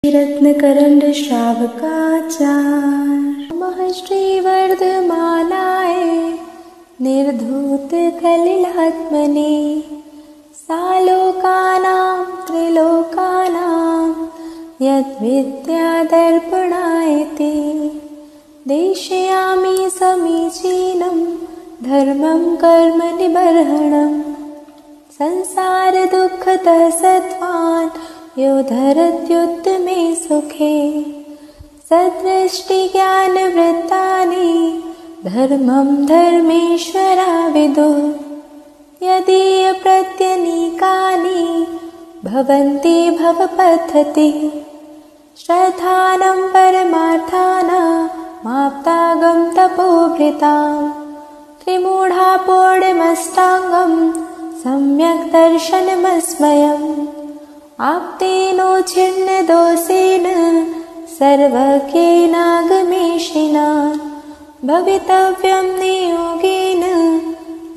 रत्नकरण्ड श्रावकाचार नमः श्रीवर्धमानाय निर्धूत कलिलात्मने सालोकानां त्रिलोकानां यद्विद्यादर्पणायते देशयामि समीचीनं धर्मं कर्म निबर्हणं संसारदुःखतः सत्त्वान् यो धरत्युत्तमे सुखे सद्दृष्टिज्ञानवृत्तानि धर्मं धर्मेश्वरा विदुः यदीयप्रत्यनीकानि भवन्ति भवपद्धतिः श्रद्धानं परमार्थानामाप्तागं तपोभृतां त्रिमूढा पूर्णमष्टाङ्गं सम्यक् दर्शनमस्मयम् आप्तेनोच्छिन्नदोषेण सर्वज्ञेनागमेशिना भवितव्यं नियोगेन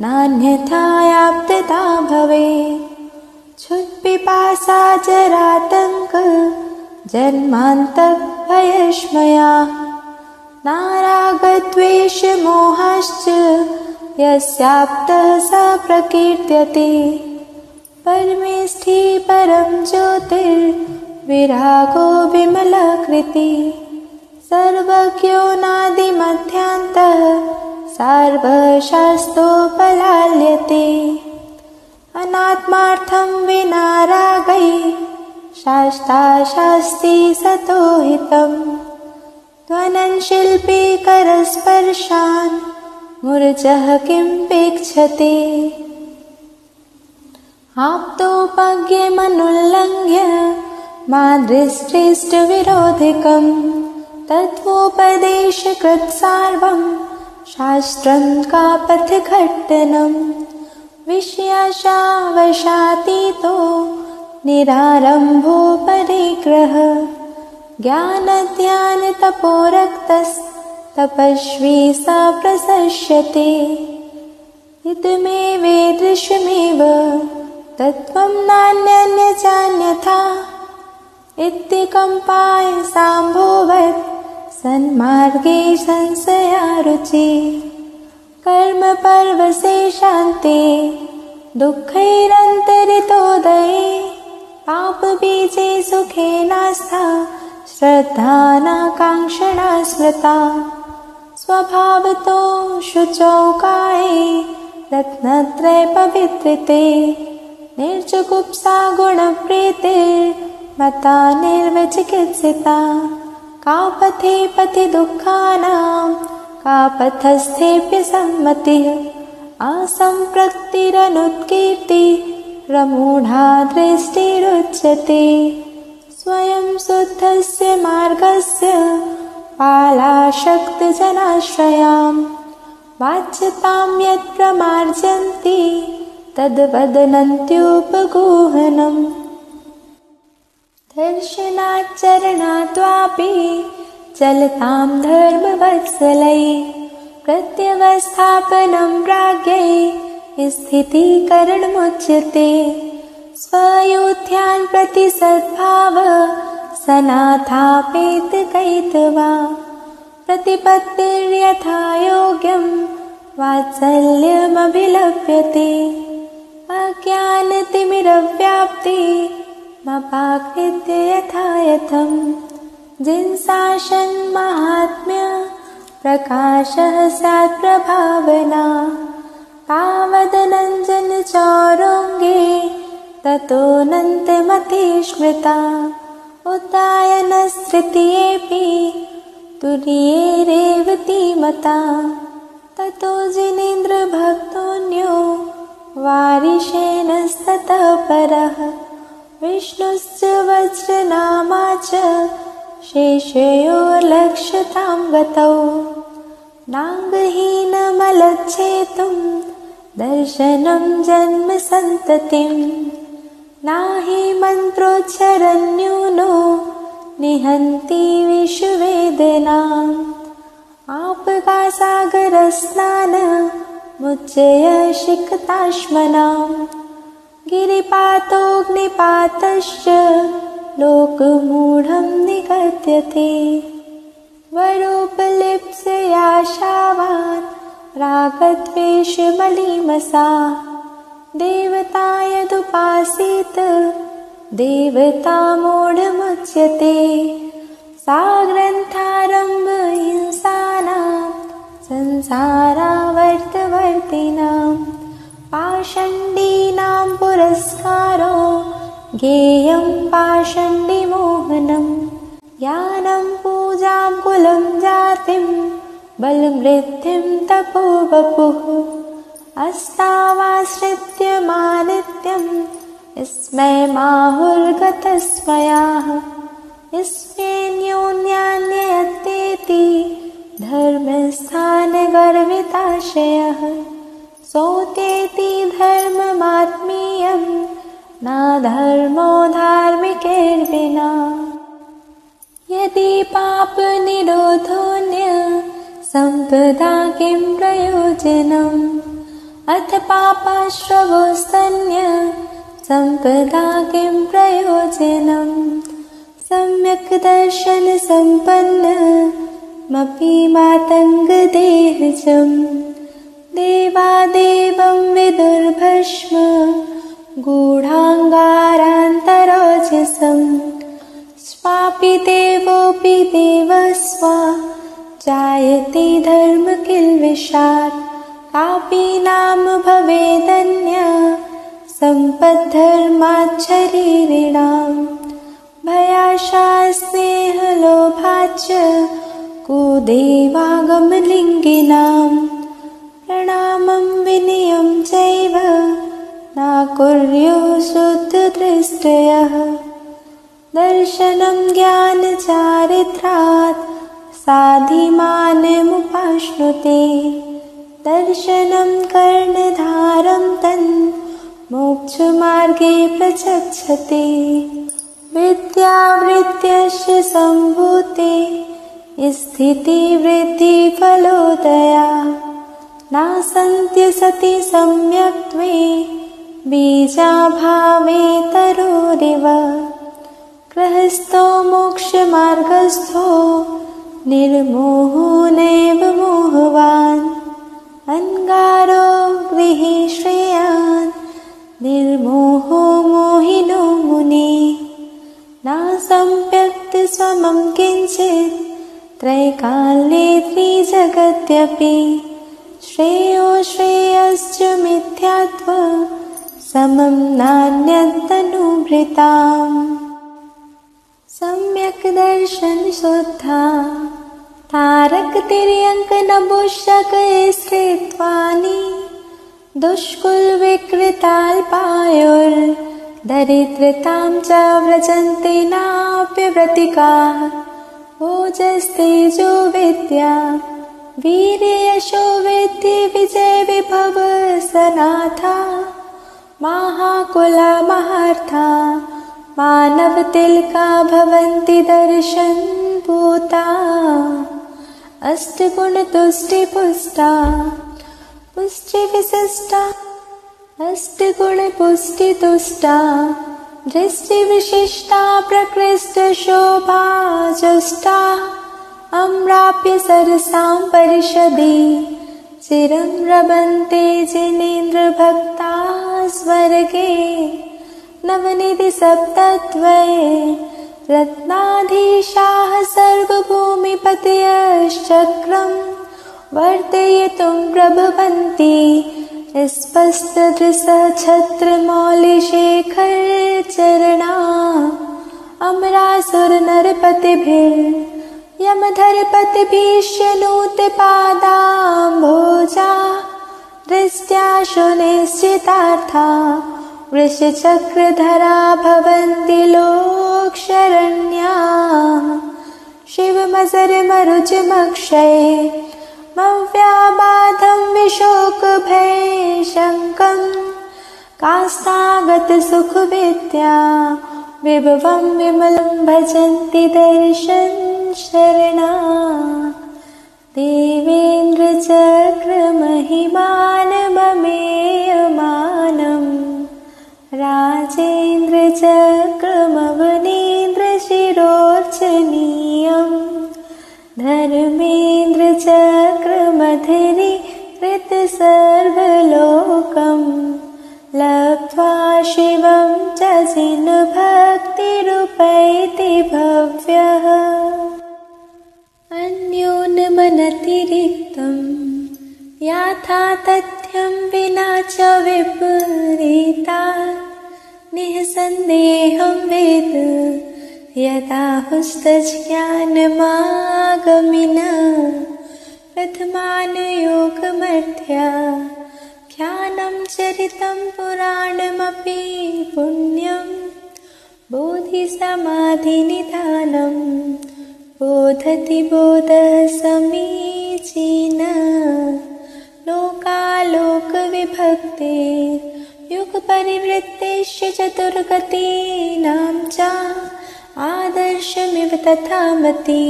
नान्यथायाप्तता भवेत् क्षुत्पिपासा जरातङ्क जन्मान्तभयश्मया नारागद्वेषमोहाश्च यस्याप्तः स प्रकीर्त्यते परमेष्ठी परं ज्योतिर्विरागो विमलकृति सर्वज्ञो नादिमध्यान्तः सर्वशास्त्रोपलाल्यते अनात्मार्थं विना रागै शास्त्राशास्ति सतो हितं त्वनं शिल्पी करस्पर्शान् मूर्जः किमपेक्षते आप्तोपज्ञमनुल्लङ्घ्य मादृष्टिष्टविरोधिकं तत्त्वोपदेशकृत्सार्वं शास्त्रं कापथघट्टनं विषयाशावशातीतो निरारम्भो परिग्रह ज्ञानध्यानतपोरक्तस्तपस्वी स प्रशस्यते इदमेवेदृशमेव तत्त्वं नान्यन्यजान्यथा इत्तिकम्पाय साम्भोवत् सन्मार्गे संशयारुचि कर्मपर्वसे शान्ते दुःखैरन्तरितोदये पापबीजे सुखे नास्था श्रद्धा नाकाङ्क्षणा स्मृता स्वभावतो शुचौकाये रत्नत्रयपवित्रिते निर्जुगुप्सा गुणप्रीतिर्मता निर्विचिकित्सिता का पथे पथि दुःखानां का पथस्थेऽप्यसम्मतिः असम्पृक्तिरनुत्कीर्ति प्रमूढा दृष्टिरुच्यते स्वयं शुद्धस्य मार्गस्य पालाशक्तजनाश्रयां वाच्यतां यत् प्रमार्जन्ति तद्वदनन्त्युपगूहनम् दर्शनाचरणाद्वापि चलतां धर्मवत्सलैः प्रत्यवस्थापनं प्राज्ञैः स्थितीकरणमुच्यते स्वयोध्यान् प्रति सद्भाव सनाथापेतकैतवा प्रतिपत्तिर्यथा योग्यं वात्सल्यमभिलभ्यते अज्ञानतिमिरव्याप्ति मपाकृत्य यथा यथं जिन्साशन् महात्म्य प्रकाशः स्यात् प्रभावना तावदनञ्जनचौरङ्गे ततोऽनन्तमति स्मृता उत्तायनस्तृतीयेऽपि तुर्ये रेवतीमता ततो जिनेन्द्रभक्तोऽन्यो वारिशेनस्ततः परः विष्णुश्च वज्रनामा च शेषयोर्लक्ष्यतां गतौ नाङ्गहीनमलच्छेतुं दर्शनं जन्मसन्ततिं नाहि मन्त्रोच्चरन्यूनो निहन्ति विश्ववेदनाम् आपगासागरस्नानमुच्चय शिखताश्मनां गिरिपातोऽग्निपातश्च लोकमूढं निगद्यते। वरोपलिप्स्याशावान् रागद्वेषमलीमसा देवता यदुपासीत देवता मूढमुच्यते। सा ग्रन्थारम्भ हिंसानां संसारावर्तवर्तिनां पाषण्डीनां पुरस्कारो ज्ञेयं पाषण्डिमोहनम्। ज्ञानं पूजां कुलं जातिं बलमृद्धिं तपो वपुः अस्तावाश्रित्य मानित्यं स्मै माहुर्गतस्मयाः। स्मेन्योन्यान्ययत्येति धर्मस्थानगर्विताशयः सोतेति धर्ममात्मीयं न धर्मो धार्मिकैर्विना। यदि पापनिरोधोऽन्य सम्पदा किं प्रयोजनम् अथ पापाश्रवोऽस्तन्य सम्पदा किं प्रयोजनम्। सम्यक् दर्शन सम्पन्नमपि मातङ्गदेहजम् देवादेवं विदुर्भस्म गूढाङ्गारान्तराजसम्। स्वापि देवोऽपि देवस्वा जायते धर्म किल्बिषात्। कापि नाम भवेदन्या सम्पद्धर्माच्छरीरिणाम् भयाशा स्नेहलोभाच्च कुदेवागमलिङ्गिनाम्। प्रणामं विनयं चैव न कुर्युः शुद्धदृष्टयः। दर्शनं ज्ञानचारित्रात् साधिमानमुपाश्नुते। दर्शनं कर्णधारं तन् मोक्षमार्गे प्रचक्षते। विद्यावृत्त्यस्य सम्भूते स्थितिवृद्धिफलोदया न सन्ति सति सम्यक्त्वे बीजाभावेतरोरिव। गृहस्थो मोक्षमार्गस्थो निर्मोहो नैव मोहवान्। अंगारो गृहे श्रेयान् निर्मोहो मोहिनो मुने। न सम्यक् स्वमं किञ्चित् त्रैकाल्ये त्रिजगद्यपि। श्रेयो श्रेयश्च मिथ्यात्व समं नान्यदनुभृताम्। सम्यक् दर्शन शुद्धा तारक तिर्यङ्क नपुंसक स्त्रीत्वानि दुष्कुलविकृताल्पायुर्दरिद्रतां च व्रजन्ते नाप्यव्रतिकाः। ओजस्तेजो विद्या वीर्ययशो विद्धि विजय विभव सनाथा। महाकुला महार्था मानवतिलका भवन्ति दर्शन पूता। अष्टगुणतुष्टिपुष्टा पुष्टिविशिष्टा अष्टगुणपुष्टितुष्टा दृष्टिविशिष्टा प्रकृष्टशोभा जुष्टा। अम्राप्य सरसां परिषदि चिरं रमन्ते जिनेन्द्रभक्ता स्वर्गे। नवनिधि सप्तद्वये रत्नाधीशाः सर्वभूमिपतयश्चक्रं वर्तयितुं प्रभवन्ति। स्पष्टदृशः छत्रमौलिशेखरचरणा अमरासुरनरपतिभिर्यमधरपतिभिश्यनुतपादाम्भोजा। दृष्ट्या सुनिश्चितार्था वृषचक्रधरा भवन्ति लोकशरण्या। शिवमजरमरुचमक्षये मव्याबाधं विशोकभयशङ्कं। काष्ठागतसुखविद्या विभवं विमलं भजन्ति दर्शन शरणा। देवेन्द्रचक्रमहिमानममेयमानं राजेन्द्रचक्रमवनीन्द्रमहिमानं। पूजनीयम् धर्मेन्द्रचक्रमधिरीकृत सर्वलोकम् लब्ध्वा शिवं च जिनभक्तिरुपैति भव्यः अन्योन्यमनतिरिक्तं याथा तथ्यं विना च विपरीतात् निःसन्देहं वेद यदाहुस्तज्ञानमागमिनः प्रथमानुयोगमध्याख्यानं चरितं पुराणमपि पुण्यं बोधिसमाधिनिधानं बोधति बोधः समीचीनः लोकालोकविभक्ते युगपरिवृत्तेश्च चतुर्गतीनां च आदर्शमिव तथा मति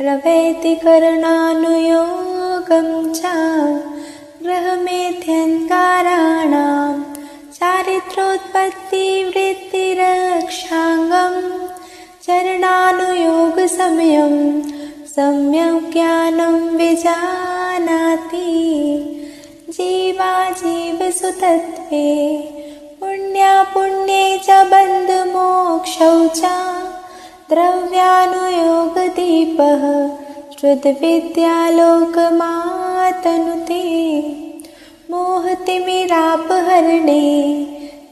रवैति करणानुयोगं च ग्रहमेध्यङ्काराणां चारित्रोत्पत्तिवृत्तिरक्षाङ्गं चरणानुयोगसमयं सम्यक् ज्ञानं विजानाति जीवाजीवसुतत्वे पुण्यापुण्ये च बन्धमोक्षौ च द्रव्यानुयोगदीपः श्रुतविद्यालोकमातनुते मोहतिमिरापहरणे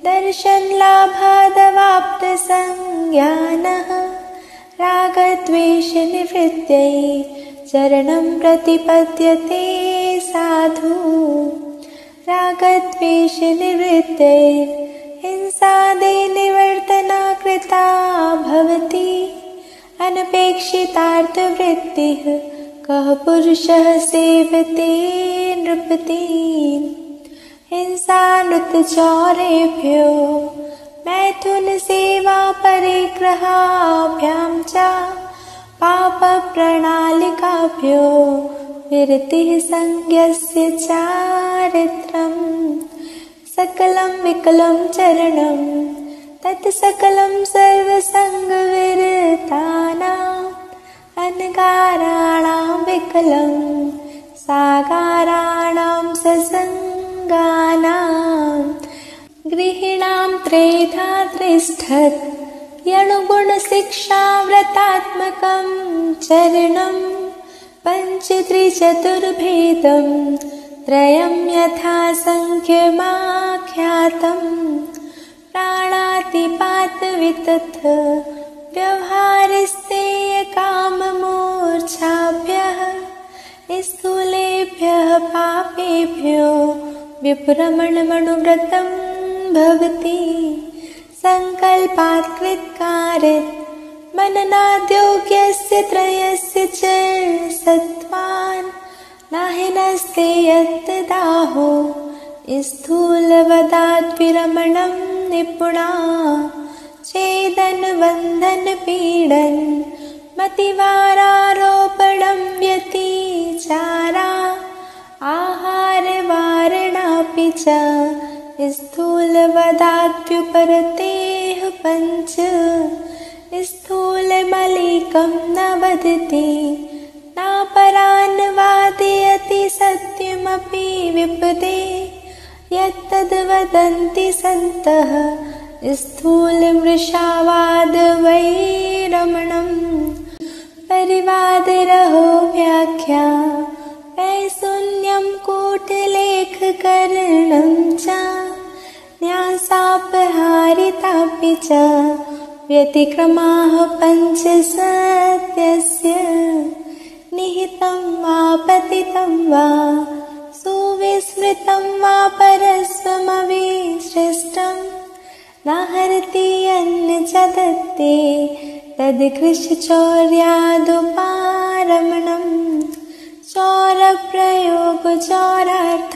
दर्शनलाभादवाप्तसंज्ञानः रागद्वेषनिवृत्त्यै चरणं प्रतिपद्यते साधु रागद्वेषनिवृत्त्यै हिंसादिनिवर्तना कृता भवति अनपेक्षितार्थवृत्तिः कः पुरुषः सेवते नृपतीन् हिंसानृतचौरेभ्यो मैथुनसेवापरिग्रहाभ्यां च पापप्रणालिकाभ्यो विरतिः संज्ञस्य चारित्रम् सकलं विकलं चरणं तत्सकलं सर्वसङ्गविरतानाम् अनगाराणां विकलं सागाराणां ससङ्गानां गृहिणां त्रेधा तिष्ठत् यणुगुणशिक्षाव्रतात्मकं चरणं पञ्चत्रिचतुर्भेदं त्रयं यथा संख्यमाख्यातं प्राणातिपातवितथ व्यवहारस्तेयकाममूर्च्छाभ्यः स्थूलेभ्यः पापेभ्यो विप्रमणमनुव्रतं भवति संकल्पात् कृत्कारित् मननाद्योग्यस्य त्रयस्य च सत्त्वान् नाहिनस्ते यत्तदाहो स्थूलवदाद्विरमणं निपुणा छेदनबन्धनपीडन् मतिवारारोपणं व्यतिचारा आहारवारणापि च स्थूलवदाद्युपरतेः पञ्च स्थूलमलीकं न वदति नापरान् वादयति सत्यमपि विपदे यत्तद्वदन्ति सन्तः स्थूलमृषावादवैरमणम् परिवादरहो व्याख्या वैशून्यं कूटलेखकरणं च न्यासापहारितापि च व्यतिक्रमाः पञ्च सत्यस्य निहितं वा पतितं वा सुविस्मृतं वा परस्वमविसृष्टं नाहरति यन्न च दत्ते तद्कृशचौर्यादुपारमणम् चौरप्रयोगचौरार्थ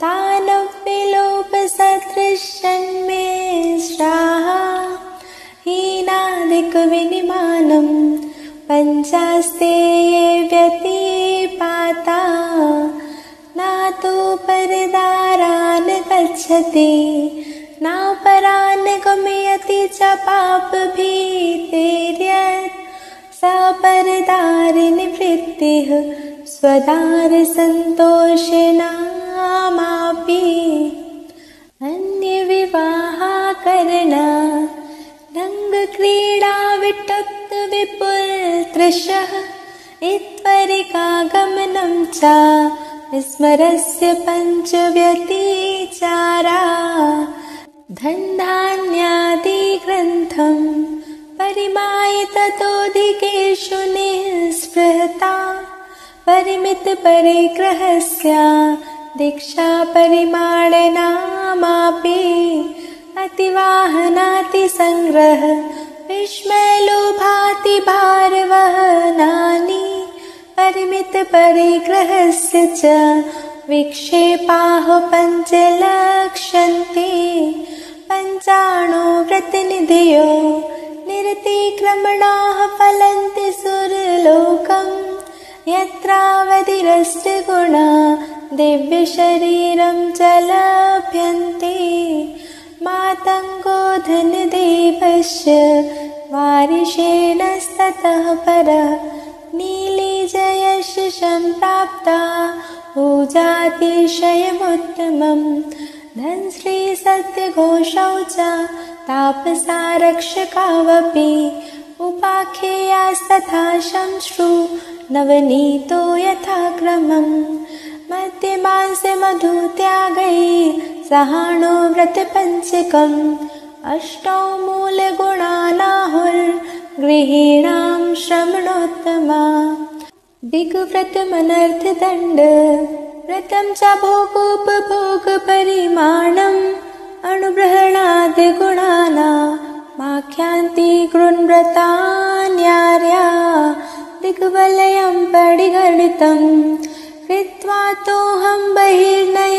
तानविलोपसदृशन्मेषाः हीनादिकविनिमानं पञ्चास्ते ये व्यतिपाता न तु परिदारान् गच्छति न परान् गमयति च पापभीतेर्यत् परदारनिवृत्तिः स्वदारसन्तोषेणामापि अन्यविवाहाकरणा रङ्गक्रीडा विटुप्तविपुलतृषः इत्वरिकागमनं च विस्मरस्य पञ्चव्यतिचारा धनधान्यादिग्रन्थं परिमाय ततोऽधिकेषु निःस्पृहता परिमितपरिग्रहस्य दीक्षा परिमाणेनामापि अतिवाहनातिसंग्रह विस्मयलोभाति भारवहनानि परिमितपरिग्रहस्य च विक्षेपाः पञ्चलक्ष्यन्ते पञ्चाणो व्रतनिधयो निरतिक्रमणाः फलन्ति सुरलोकम् यत्रावधिरष्टगुणा दिव्यशरीरं च लभ्यन्ते मातङ्गो धनदेवस्य वारिशेणस्ततः परः नीलिजयस्य सम्प्राप्ता ऊजातिशयमुत्तमम् धनश्रीसत्यघोषौ च तापसा रक्षकावपि उपाख्येयास्तथा शंश्रु नवनीतो यथाक्रमम् मध्यमांस्य मधुत्यागै सहाणो व्रतपञ्चकम् अष्टौ मूलगुणानाहुर्गृहीणां श्रवणोत्तमा दिग्व्रतमनर्थदण्ड व्रतं च भोगोपभोगपरिमाणम् अणुग्रहणादिगुणानामाख्यान्ति गृह्व्रतान्यार्या दिग्वलयं परिगणितम् कृत्वा तोऽहं बहिर्नयष्यामि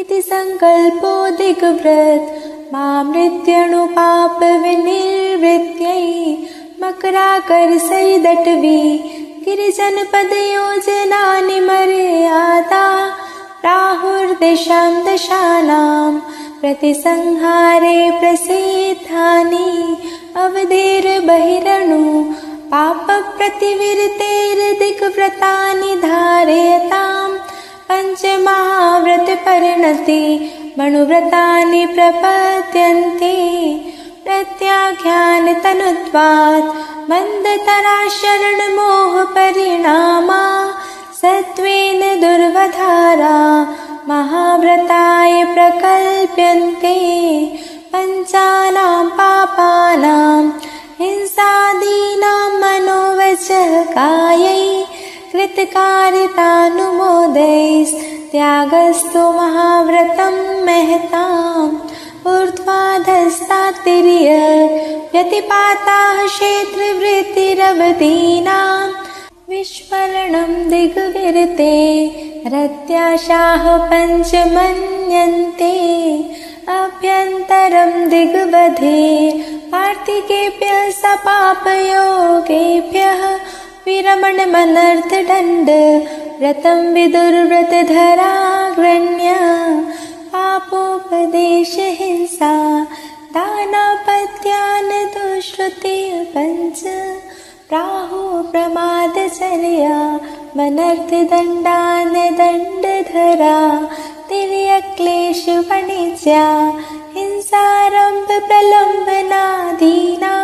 इति सङ्कल्पो दिग्व्रत मामृत्यणुपापविनिर्वृत्यै मकराकरसैदटवी गिरिजनपदयोजनानि मर्यादा प्राहुर्दिशां दशानां प्रतिसंहारे प्रसिद्धानि अवधेर्बहिरणु पापप्रतिविरतेर्दिग्व्रतानि धारयताम् पञ्चमहाव्रतपरिणति मनुव्रतानि प्रपद्यन्ते प्रत्याख्यानतनुत्वात् मन्दतराशरणमोहपरिणामा सत्त्वेन दुर्वधारा महाव्रताय प्रकल्प्यन्ते पञ्चानां पापानां हिंसादीनां मनोवचः कायै कृतकारितानुमोदैस्त्यागस्तु महाव्रतं महताम् ऊर्ध्वाधस्तातिर्यक् व्यतिपाताः क्षेत्रवृत्तिरवधीनां विस्मरणं दिग्विरते रत्याशाः पञ्चमन्यन्ते अभ्यन्तरं दिग्वधे पार्थिकेभ्यः सपापयोगेभ्यः विरमणमनर्थदण्ड व्रतं विदुर्व्रतधराग्रण्य पापोपदेशहिंसा दानापत्यान दुष्कृति पञ्च प्राहु प्रमादचर्या मनर्थदण्डान दण्डधरा तिर्यक्लेशवणिज्या हिंसारम्भ प्रलम्बनादीनां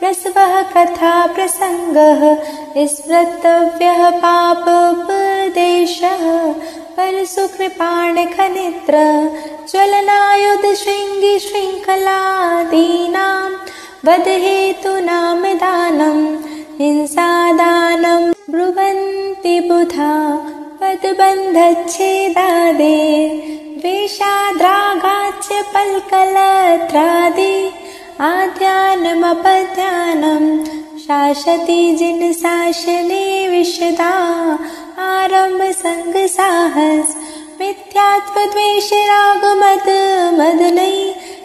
प्रसवः कथा प्रसङ्गः स्मृतव्यः पापोपदेशः परशुकृपाणखनित्र ज्वलनायुधशृङ्गी शृङ्खलादीनां वधहेतूनां दानं हिंसादानं ब्रुवन्ति बुधा पदबन्धच्छेदादे द्वेषाद्रागाच्च पल्कलत्रादि आध्यानमपध्यानं शासति जिनशासने विशदा आरम्भसङ्गसाहस मिथ्यात्वद्वेषरागमदमदनै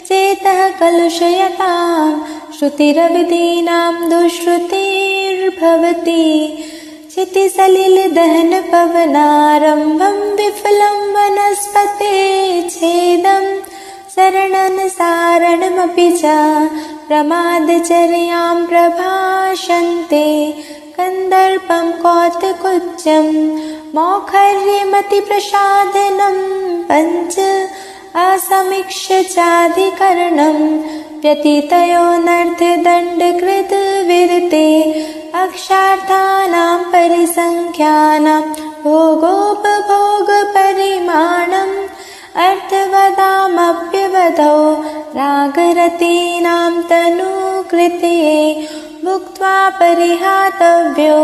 चेतः कलुषयतां श्रुतिरवधीनां दुष्श्रुतिर्भवति चितिसलिलदहनपवनारम्भं विफलं वनस्पते छेदं शरणनुसारणमपि च प्रमादचर्यां प्रभाषन्ते कन्दर्पं कौतुकोच्चं मौखर्यमतिप्रसादनं पञ्च असमीक्ष्य चाधिकरणं व्यतीतयोऽनर्थदण्डकृत विरते अक्षार्थानां परिसङ्ख्यानां भोगोपभोगपरिमाणम् अर्थवदामप्यवधौ रागरतीनां तनुकृते भुक्त्वा परिहातव्यो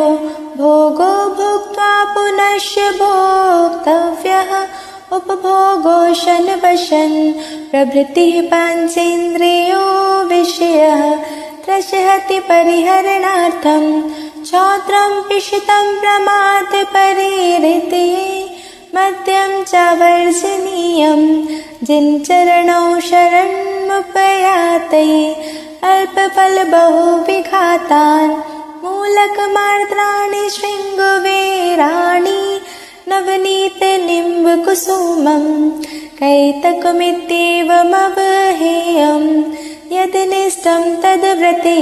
भोगो भुक्त्वा पुनश्च भोक्तव्यः उपभोगो शनवशन् प्रभृतिः पञ्चेन्द्रियो विषयः त्रसहति परिहरणार्थं छात्रं पिशितं प्रमादपरिहृते मद्यं च वर्जनीयं जिनचरणौ शरणमुपयाते अल्पफलबहुविघातान् मूलकमार्द्राणि शृङ्गवेराणि नवनीतनिम्बकुसुमं कैतकमित्येवमवहेयं यदनिष्टं तद्व्रते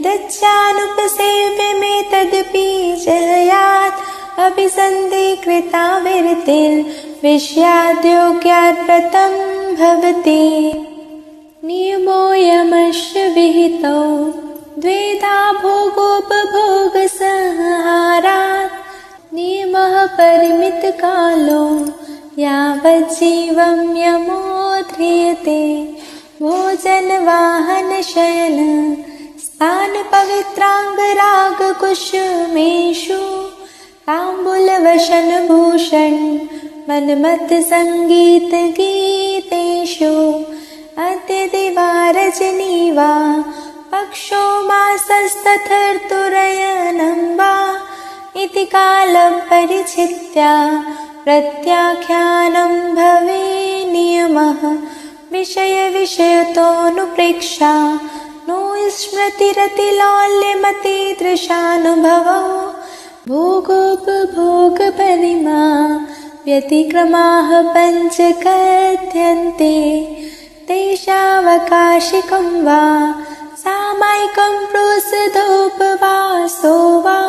दच्छानुपसेव्यमेतदपि जयात् अभिसन्धिकृता विरतिर्विषयाद्योग्यात् व्रतं भवति नियमोऽयमस्य विहितो द्वेधा भोगोपभोगसंहारात् नियमः परिमितकालो यावज्जीवं यमो ध्रियते भोजनवाहनशयन स्थानपवित्राङ्गरागकुसुमेषु ताम्बूलवशनभूषण मनमत्सङ्गीतगीतेषु अद्य दिवा रजनी वा पक्षो मासस्तथर्तुरयनं वा इति कालं परिचित्य प्रत्याख्यानं भवे नियमः विषयविषयतोऽनुप्रेक्षा नो स्मृतिरतिलौल्यमतीदृशानुभवो भोगोपभोगपरिमा व्यतिक्रमाः पञ्च कथ्यन्ते तेषावकाशिकं वा सामायिकं प्रोसदोपवासो वा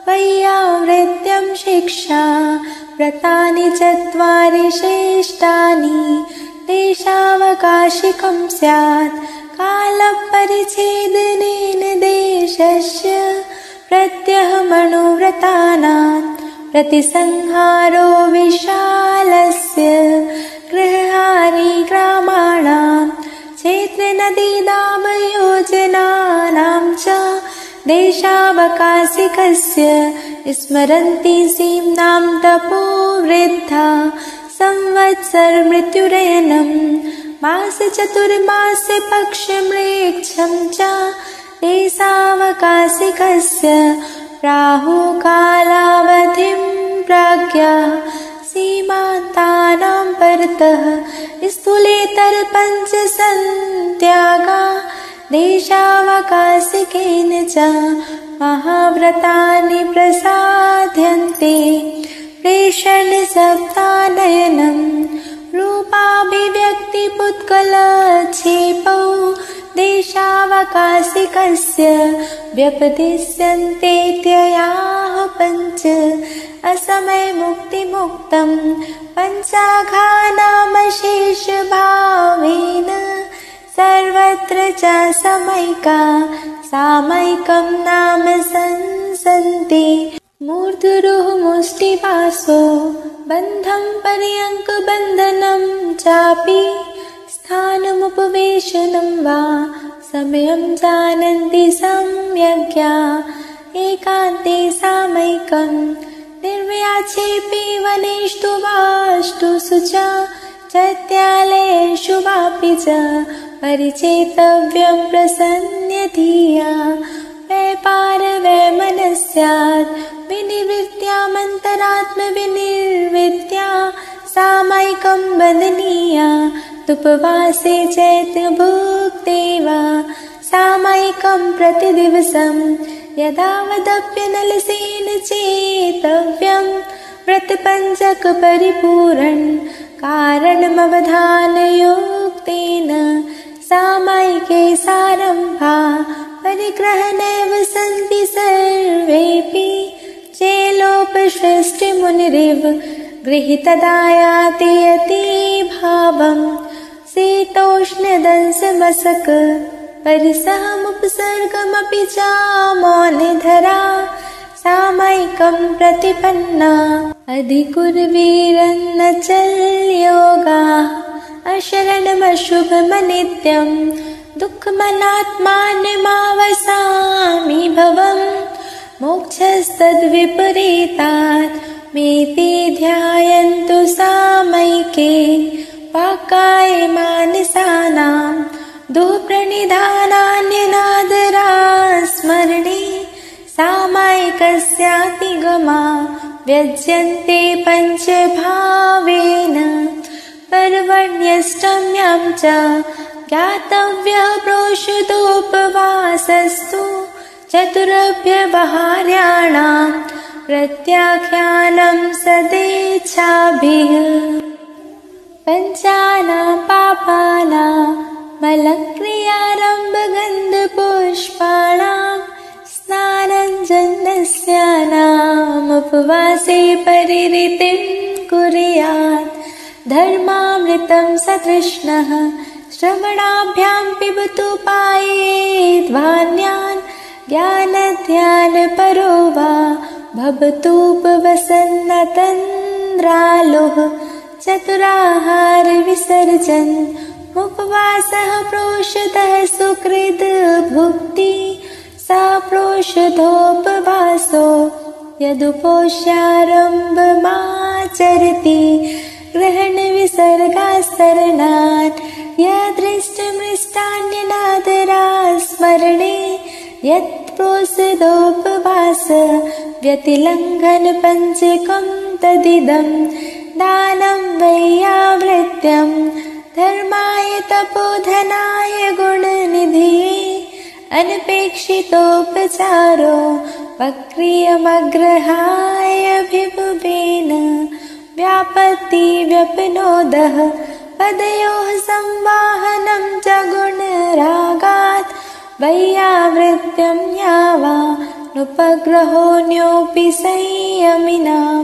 वैयावृत्यं शिक्षा व्रतानि चत्वारि श्रेष्ठानि तेषावकाशिकं स्यात् कालपरिच्छेदनेन देशस्य प्रत्यहमनुव्रतानां प्रतिसंहारो विशालस्य गृहाणि ग्रामाणां क्षेत्रनदीनामयोजनानां च देशावकाशिकस्य स्मरन्ति सीम्नां तपोवृद्धा संवत्सरमृत्युरयनं मासचतुर्मास्य पक्षमृक्षं च देशावकाशिकस्य राहुकालावधिं प्राज्ञा सीमान्तानां परतः स्थूलेतरपञ्चसन्त्यागा देशावकाशिकेन च महाव्रतानि प्रसाद्यन्ते प्रेषणशब्दानयनं रूपाभिव्यक्तिपुत्कलक्षेपौ देशावकाशिकस्य व्यपदिश्यन्तेत्ययाः पञ्च असमयमुक्तिमुक्तं पञ्चाघानामशेषभावेन सर्वत्र च समैका सामैकं नाम संसन्ति मूर्धरुः मुष्टिपाशो बन्धं पर्यङ्कबन्धनं चापि स्थानमुपवेशनं वा समयं जानन्ति सम्यग्या एकान्ते सामैकं निर्व्याच्छेपि वनेषु वाष्टुषु च चैत्यालयेषु वापि च परिचेतव्यं प्रसन्नधिया व्यापारवैमनस्यात् विनिवृत्त्यामन्तरात्मविनिर्वृत्त्या सामैकं वदनीया तुपवासे चैत्यभुक्ते वा सामैकं प्रतिदिवसं यदावदप्यनलसेन चेतव्यं व्रतपञ्चकपरिपूरणं कारणमवधानयोक्तं तेन सामायिके सारम्भा परिग्रहणेव सन्ति सर्वेऽपि चेलोपसृष्टिमुनिरिव गृहीतदायाति यति भावम् शीतोष्णदंशमसक परिसहमुपसर्गमपि चामौनिधरा सामायिकं प्रतिपन्ना अधिकुर्वीरन्न चल्योगाः अशरणमशुभमनित्यं दुःखमनात्मानमावसामि भवम् मोक्षस्तद्विपरीतात् मेति ध्यायन्तु सामयिके वाक्काय मानसानां दुःप्रणिधानान्यनादरा स्मरणे सामायिकस्यातिगमा व्यज्यन्ते पञ्चभावेन पर्वण्यष्टम्यां च ज्ञातव्यः प्रोषितोपवासस्तु चतुरव्यवहार्याणां प्रत्याख्यानं सदेच्छाभिः पञ्चानां पापानां मलक्रियारम्भगन्धपुष्पाणां स्नानञ्जन्यस्यानामुपवासे परिरितिं कुर्यात् धर्मामृतं सतृष्णः श्रवणाभ्यां पिबतु पायेद्वान्यान् ज्ञानध्यानपरो वा भवतुपवसन्नतन्द्रालोः चतुराहारविसर्जन् उपवासः प्रोषितः सुकृत भुक्ति सा प्रोषितोपवासो यदुपोष्यारम्भमाचरति ग्रहणविसर्गास्तरणात् यदृष्टमृष्टान्यनादरा स्मरणे यत्प्रोषितोपवास व्यतिलङ्घन पञ्चकं तदिदं दानं वैयावृत्यं धर्माय तपोधनाय गुणनिधिये अनपेक्षितोपचारो वक्रियमग्रहाय विभुवेन व्यापत्ति व्यपनोदः पदयोः संवाहनं च गुणरागात् वैयावृत्यं यावानुपग्रहोऽन्योऽपि संयमिनां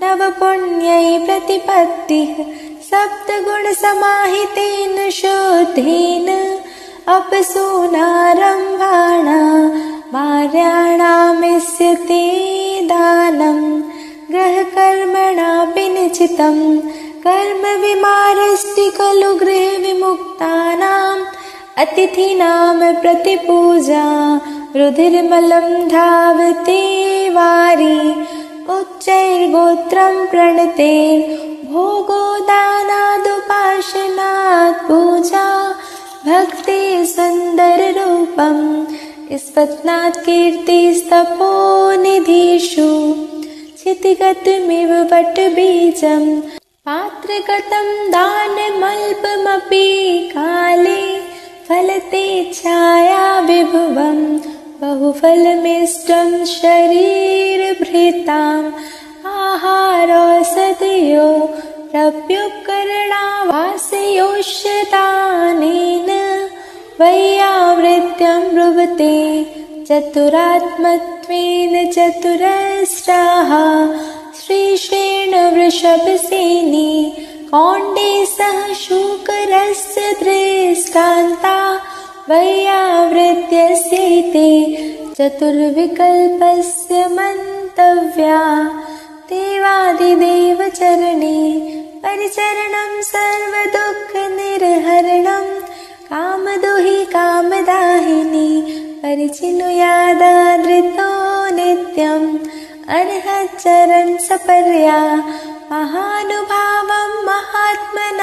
नवपुण्यै प्रतिपत्तिः सप्तगुणसमाहितेन शुद्धेन अपसूनारम्भाणा मार्याणामिष्यते दानं गृहकर्मणापि निचितं कर्म विमारस्ति खलु गृहविमुक्तानाम् अतिथीनां प्रतिपूजा रुधिर्मलं धावते वारी उच्चैर्गोत्रं प्रणते भोगो दानादुपासनात् पूजा भक्ति सुन्दररूपं स्पत्नात् कीर्तिस्तपो निधिषु क्षितिगतमिव वटबीजं पात्रगतं दानमल्पमपि काले फलते छाया विभुवं बहुफलमिष्टं शरीरभृताम् आहारौषधयो प्रत्युपकरणावासयोष्यदानेन वैयावृत्यं ब्रुवते चतुरात्मत्वेन चतुरस्राः श्रीशेण वृषभसेनी कौण्डेयः शूकरस्य दृष्टान्ता वैयावृत्यस्यैते चतुर्विकल्पस्य मन्तव्या देवादिदेवचरणे परिचरणं सर्वदुःखनिर्हरणं कामदुहि कामदाहिनी परिचिनुयादादृतो नित्यम् अर्हच्चरन् सपर्या महानुभावं महात्मनामवदत्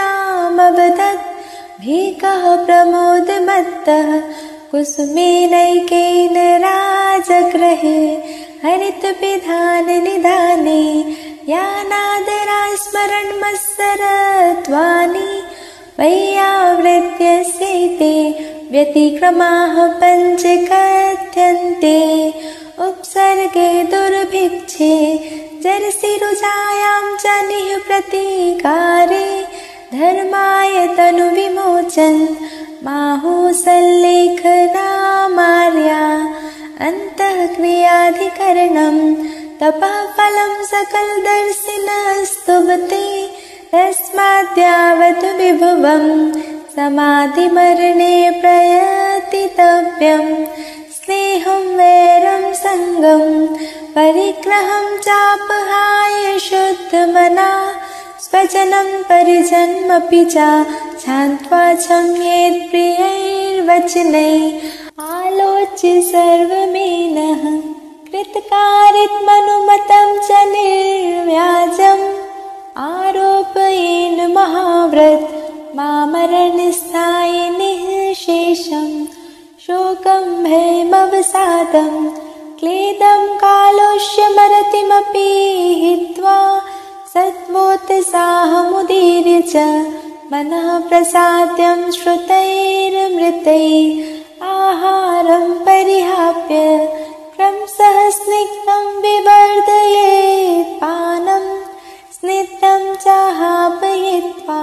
भीकः प्रमोदमत्तः कुसुमेनैकेन राजगृहे हरितविधाननिधाने यानादरा स्मरन्मत्सरत्वानि वैयावृत्यस्यैते व्यतिक्रमाः पञ्च कथ्यन्ते उपसर्गे दुर्भिक्षे जरसिरुजायां च निः प्रतीकारे धर्माय तनुविमोचन माहुसल्लेखनामार्या अन्तःक्रियाधिकरणं तपः फलं सकलदर्शिनस्तुवते तस्माद्यावत् विभुवं समाधिमरणे प्रयतितव्यं स्नेहं वैरं सङ्गं परिग्रहं चापहाय शुद्धमना स्वजनं परिजनमपि च क्षान्त्वा क्षम्येत् प्रियैर्वचनैः आलोच्य सर्वमेनः कृतकारित्मनुमतं च निर्व्याजम् आरोपयेन महाव्रत मामरणस्थाय निःशेषं शोकं भयमवसादं क्लेदं कालोष्यमरतिमपि हित्वा सत्वोत्साहमुदीर्य च मनः प्रसाद्यं श्रुतैरमृतैः आहारं परिहाप्य क्रमशः स्निग्धं विवर्धयेत् पानं स्निग्धं चाहापयित्वा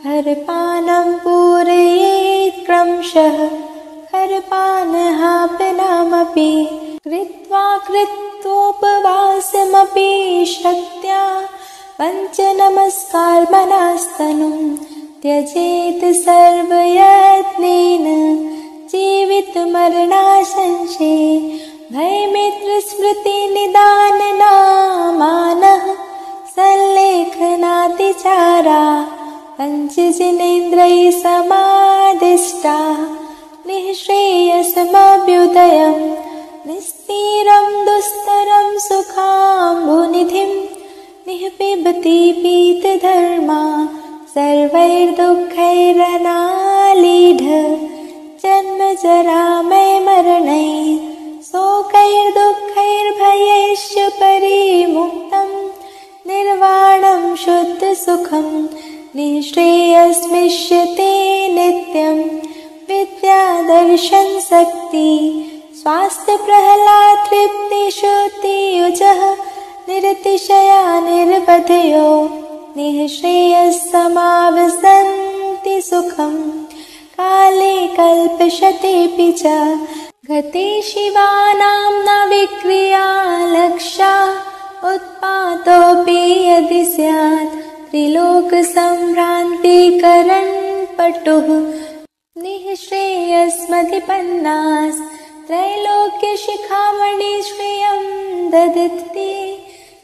खरपानं पूरयेत् क्रमशः खरपानहापनामपि कृत्वा कृत्वोपवासमपि शक्त्या पञ्चनमस्कारमनास्तनुं त्यजेत् सर्वयत्नेन जीवितमरणाशंसे भयमित्रस्मृतिनिदाननामानः सल्लेखनातिचारा पञ्चजनेन्द्रैः समादिष्टा निःश्रेयसमभ्युदयं निस्तीरं दुस्तरं सुखाम्बुनिधिं निःपिबति पीतधर्मा सर्वैर्दुःखैरनालीढ जन्मजरामयमरणैः शोकैर्दुःखैर्भयैश्च परिमुक्तं निर्वाणं शुद्धसुखं निःश्रेयस्मिष्यते नित्यं विद्यादर्शनशक्ति स्वास्थ्यप्रह्लाद तृप्तिश्रुतियुजः निरतिशया निर्वधयो निःश्रेयस्समावसन्ति सुखं काले कल्पशतेऽपि च गते शिवानां न विक्रिया लक्षा उत्पातोऽपि यदि स्यात् त्रिलोकसम्भ्रान्तिकरणपटुः निःश्रेयस्मधिपन्नास् त्रैलोक्यशिखामणि श्रियं ददति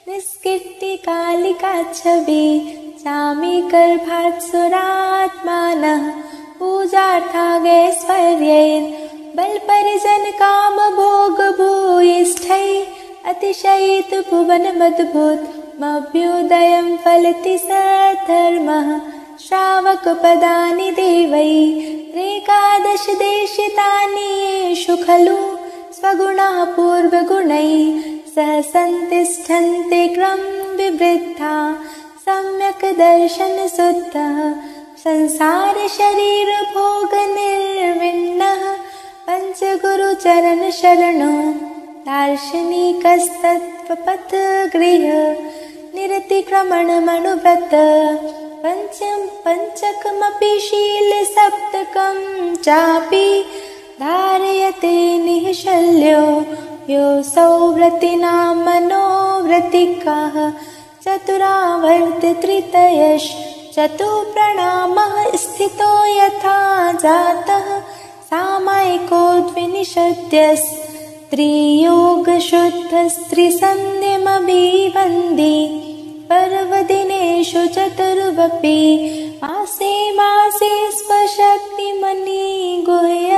निष्कीर्तिकालिकाच्छवि चामीकर्भात्सुरात्मानः पूजार्थागैश्वर्यैर् बलपरिजनकामभोगभूयिष्ठैः अतिशयित भुवनमद्भुतमभ्युदयं फलति सद्धर्मः श्रावकपदानि देवैरेकादश देशितानि येषु खलु स्वगुणाः पूर्वगुणैः सह सन्तिष्ठन्ते क्रमविवृद्धा सम्यक् दर्शनशुद्धः संसारशरीरभोगनिर्विण्णः पञ्चगुरुचरणशरणो दार्शनिकस्तत्त्वपथगृह्य निरतिक्रमणमनुव्रत पञ्चकमपि शीलसप्तकं चापि धारयते निःशल्यो योऽसौ व्रतिनां मनोव्रतिकाः चतुरावर्तत्रितयश्चतुप्रणामः स्थितो यथा जातः सामायिको द्विनिषद्यस्त्रियोगशुद्धस्त्रिसन्ध्यमभिवन्दि पर्वदिनेषु चतुर्वपि मासे मासे स्वशक्तिमनिगुह्य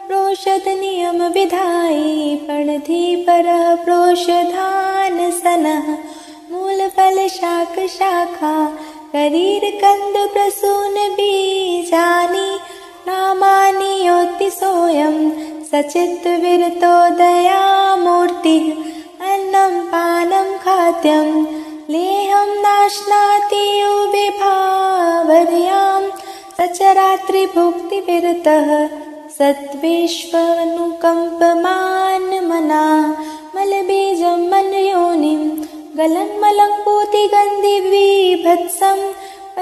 प्रोषदनियमविधायि प्रणधिपरः प्रोषधानसनः मूलफलशाखशाखा करीरकन्दप्रसूनबीजानि नामानि योतिसोऽयं सचित्तविरतो दयामूर्तिः अन्नं पानं खाद्यं लेहं नाश्नाति यो विभावर्यां सचरात्रिभुक्तिविरतः सद्विश्वनुकम्पमानमना मलबीजं मलयोनिं गलन्मलं पूतिगन्धिविभत्सं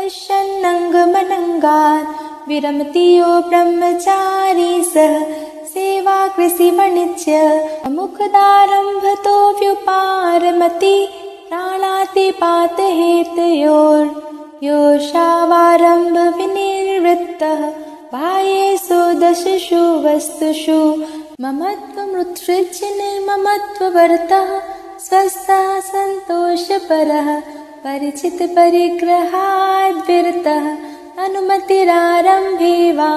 पश्यन्नङ्गमनङ्गात् विरमति यो ब्रह्मचारी सः सेवा कृषिवाणिज्य मुखदारम्भतो व्युपारमति प्राणातिपातहेतयोर्योषावारम्भ विनिर्वृत्तः बाह्येषु दशसु वस्तुषु ममत्वमुत्सृज्य निर्ममत्ववर्तः स्वस्थः सन्तोषपरः परिचितपरिग्रहाद्विरतः अनुमतिरारम्भे वा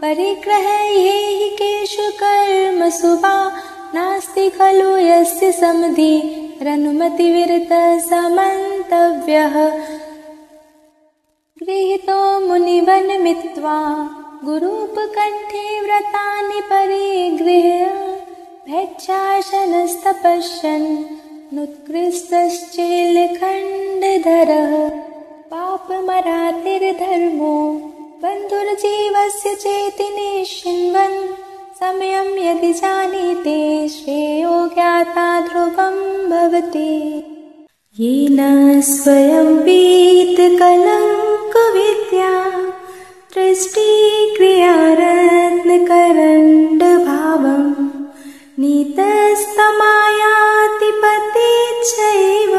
परिग्रहे हि केषु कर्मसु वा नास्ति खलु यस्य समधिरनुमतिविरतः समन्तव्यः गृहीतो मुनिवनमित्वा गुरूपकण्ठे व्रतानि परिगृह्य भैक्षासनस्तपश्यन् नुत्कृष्टश्चेलखण्डधरः पापमरातिर्धर्मो बन्धुर्जीवस्य चेति निश्चिन्वन् समयं यदि जानीते श्रेयो ज्ञाता ध्रुवं भवति येन स्वयं वीतकलङ्कविद्या दृष्टिक्रियारत्नकरण्डभावं नीतस्तमायातिपतिच्छैव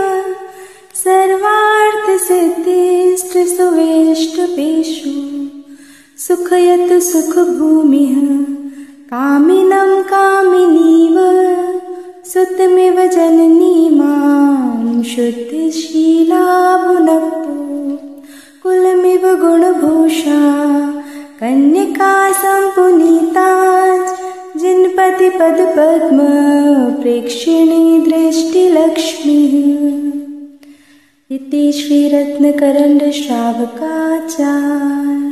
सर्वार्थसिद्धिष्टसुवेष्टपेषु सुखयतु सुखभूमिः कामिनं कामिनीव सुतमिव जननी मां शुद्धिशीला भुनक्तु कुलमिव गुणभूषा कन्यका सम्पुनीता जिनपतिपदपद्म प्रेक्षिणी दृष्टिलक्ष्मीः इति श्रीरत्नकरण्ड श्रावकाचार्य।